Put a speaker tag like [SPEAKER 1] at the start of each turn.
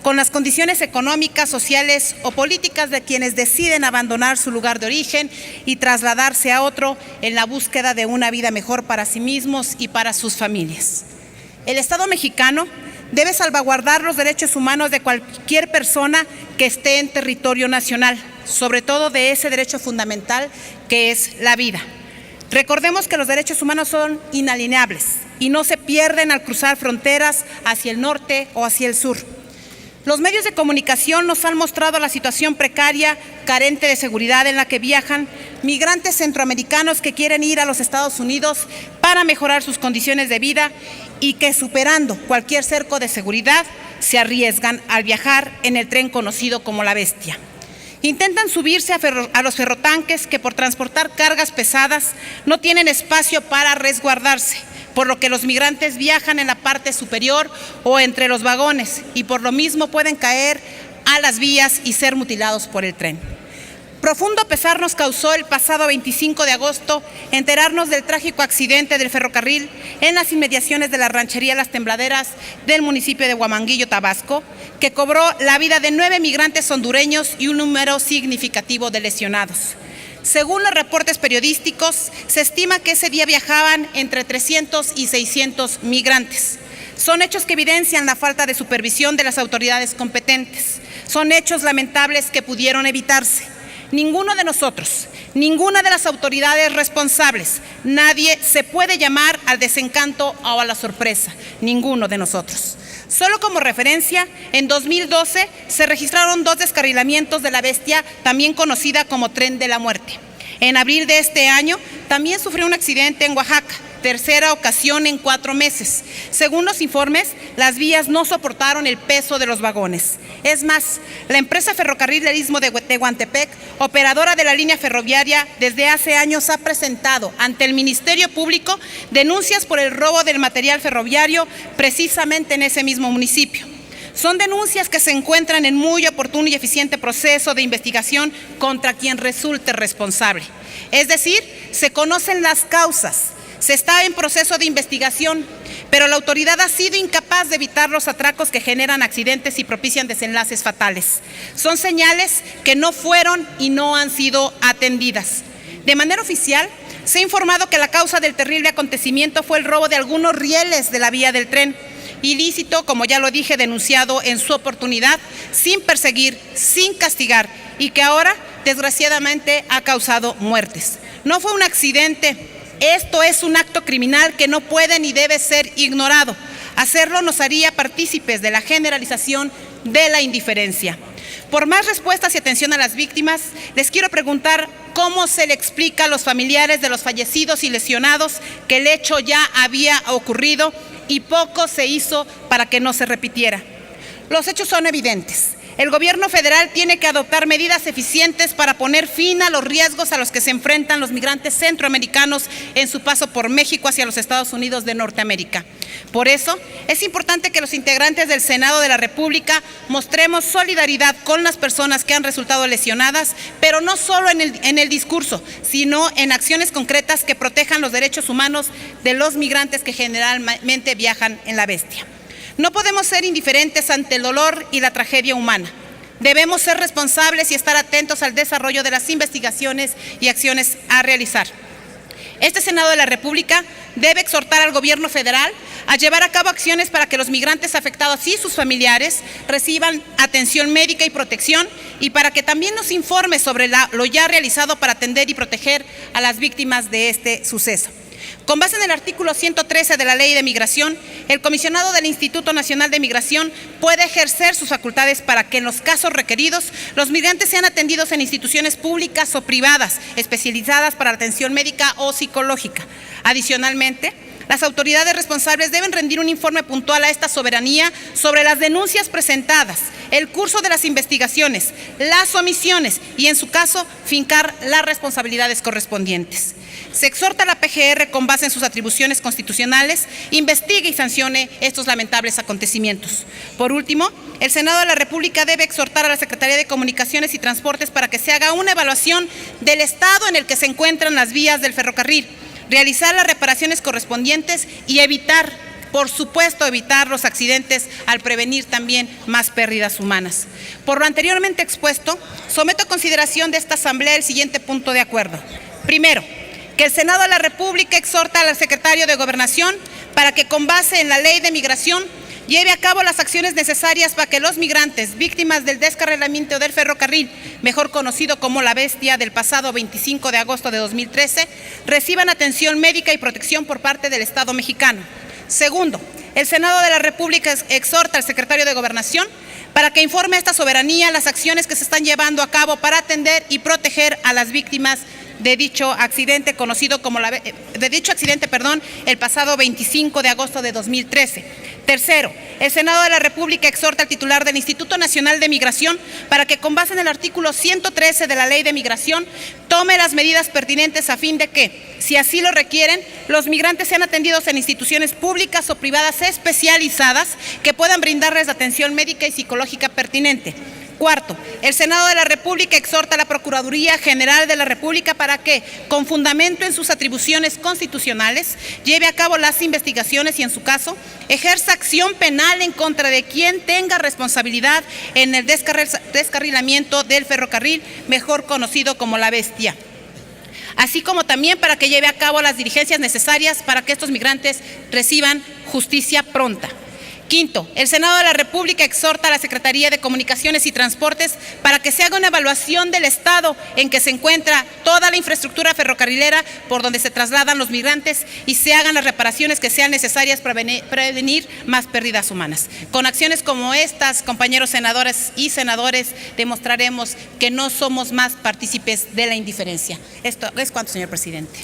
[SPEAKER 1] con las condiciones económicas, sociales o políticas de quienes deciden abandonar su lugar de origen y trasladarse a otro en la búsqueda de una vida mejor para sí mismos y para sus familias. El Estado mexicano debe salvaguardar los derechos humanos de cualquier persona que esté en territorio nacional, sobre todo de ese derecho fundamental que es la vida. Recordemos que los derechos humanos son inalienables y no se pierden al cruzar fronteras hacia el norte o hacia el sur. Los medios de comunicación nos han mostrado la situación precaria, carente de seguridad en la que viajan migrantes centroamericanos que quieren ir a los Estados Unidos para mejorar sus condiciones de vida y que, superando cualquier cerco de seguridad, se arriesgan al viajar en el tren conocido como La Bestia. Intentan subirse a los ferrotanques que, por transportar cargas pesadas, no tienen espacio para resguardarse, por lo que los migrantes viajan en la parte superior o entre los vagones y por lo mismo pueden caer a las vías y ser mutilados por el tren. Profundo pesar nos causó el pasado 25 de agosto enterarnos del trágico accidente del ferrocarril en las inmediaciones de la ranchería Las Tembladeras del municipio de Huamanguillo, Tabasco, que cobró la vida de 9 migrantes hondureños y un número significativo de lesionados. Según los reportes periodísticos, se estima que ese día viajaban entre 300 y 600 migrantes. Son hechos que evidencian la falta de supervisión de las autoridades competentes. Son hechos lamentables que pudieron evitarse. Ninguno de nosotros, ninguna de las autoridades responsables, nadie se puede llamar al desencanto o a la sorpresa, ninguno de nosotros. Solo como referencia, en 2012 se registraron 2 descarrilamientos de La Bestia, también conocida como Tren de la Muerte. En abril de este año también sufrió un accidente en Oaxaca, tercera ocasión en 4 meses. Según los informes, las vías no soportaron el peso de los vagones. Es más, la empresa Ferrocarril del Istmo de Tehuantepec, operadora de la línea ferroviaria, desde hace años ha presentado ante el Ministerio Público denuncias por el robo del material ferroviario precisamente en ese mismo municipio. Son denuncias que se encuentran en muy oportuno y eficiente proceso de investigación contra quien resulte responsable. Es decir, se conocen las causas. Se está en proceso de investigación, pero la autoridad ha sido incapaz de evitar los atracos que generan accidentes y propician desenlaces fatales. Son señales que no fueron y no han sido atendidas. De manera oficial, se ha informado que la causa del terrible acontecimiento fue el robo de algunos rieles de la vía del tren, ilícito, como ya lo dije, denunciado en su oportunidad, sin perseguir, sin castigar, y que ahora, desgraciadamente, ha causado muertes. No fue un accidente. Esto es un acto criminal que no puede ni debe ser ignorado. Hacerlo nos haría partícipes de la generalización de la indiferencia. Por más respuestas y atención a las víctimas, les quiero preguntar cómo se le explica a los familiares de los fallecidos y lesionados que el hecho ya había ocurrido y poco se hizo para que no se repitiera. Los hechos son evidentes. El gobierno federal tiene que adoptar medidas eficientes para poner fin a los riesgos a los que se enfrentan los migrantes centroamericanos en su paso por México hacia los Estados Unidos de Norteamérica. Por eso, es importante que los integrantes del Senado de la República mostremos solidaridad con las personas que han resultado lesionadas, pero no solo en el discurso, sino en acciones concretas que protejan los derechos humanos de los migrantes que generalmente viajan en La Bestia. No podemos ser indiferentes ante el dolor y la tragedia humana. Debemos ser responsables y estar atentos al desarrollo de las investigaciones y acciones a realizar. Este Senado de la República debe exhortar al gobierno federal a llevar a cabo acciones para que los migrantes afectados y sus familiares reciban atención médica y protección, y para que también nos informe sobre lo ya realizado para atender y proteger a las víctimas de este suceso. Con base en el artículo 113 de la Ley de Migración, el comisionado del Instituto Nacional de Migración puede ejercer sus facultades para que en los casos requeridos los migrantes sean atendidos en instituciones públicas o privadas especializadas para la atención médica o psicológica. Adicionalmente, las autoridades responsables deben rendir un informe puntual a esta soberanía sobre las denuncias presentadas, el curso de las investigaciones, las omisiones y, en su caso, fincar las responsabilidades correspondientes. Se exhorta a la PGR, con base en sus atribuciones constitucionales, investigue y sancione estos lamentables acontecimientos. Por último, el Senado de la República debe exhortar a la Secretaría de Comunicaciones y Transportes para que se haga una evaluación del estado en el que se encuentran las vías del ferrocarril, realizar las reparaciones correspondientes y evitar por supuesto, evitar los accidentes al prevenir también más pérdidas humanas. Por lo anteriormente expuesto, someto a consideración de esta Asamblea el siguiente punto de acuerdo. Primero, que el Senado de la República exhorta al secretario de Gobernación para que, con base en la Ley de Migración, lleve a cabo las acciones necesarias para que los migrantes víctimas del descarrilamiento del ferrocarril, mejor conocido como La Bestia, del pasado 25 de agosto de 2013, reciban atención médica y protección por parte del Estado mexicano. Segundo, el Senado de la República exhorta al secretario de Gobernación para que informe a esta soberanía las acciones que se están llevando a cabo para atender y proteger a las víctimas de dicho accidente el pasado 25 de agosto de 2013. Tercero, el Senado de la República exhorta al titular del Instituto Nacional de Migración para que, con base en el artículo 113 de la Ley de Migración, tome las medidas pertinentes a fin de que, si así lo requieren, los migrantes sean atendidos en instituciones públicas o privadas especializadas que puedan brindarles atención médica y psicológica pertinente. Cuarto, el Senado de la República exhorta a la Procuraduría General de la República para que, con fundamento en sus atribuciones constitucionales, lleve a cabo las investigaciones y, en su caso, ejerza acción penal en contra de quien tenga responsabilidad en el descarrilamiento del ferrocarril, mejor conocido como La Bestia, así como también para que lleve a cabo las diligencias necesarias para que estos migrantes reciban justicia pronta. Quinto, el Senado de la República exhorta a la Secretaría de Comunicaciones y Transportes para que se haga una evaluación del estado en que se encuentra toda la infraestructura ferrocarrilera por donde se trasladan los migrantes y se hagan las reparaciones que sean necesarias para prevenir más pérdidas humanas. Con acciones como estas, compañeros senadores y senadores, demostraremos que no somos más partícipes de la indiferencia. Esto es cuanto, señor presidente.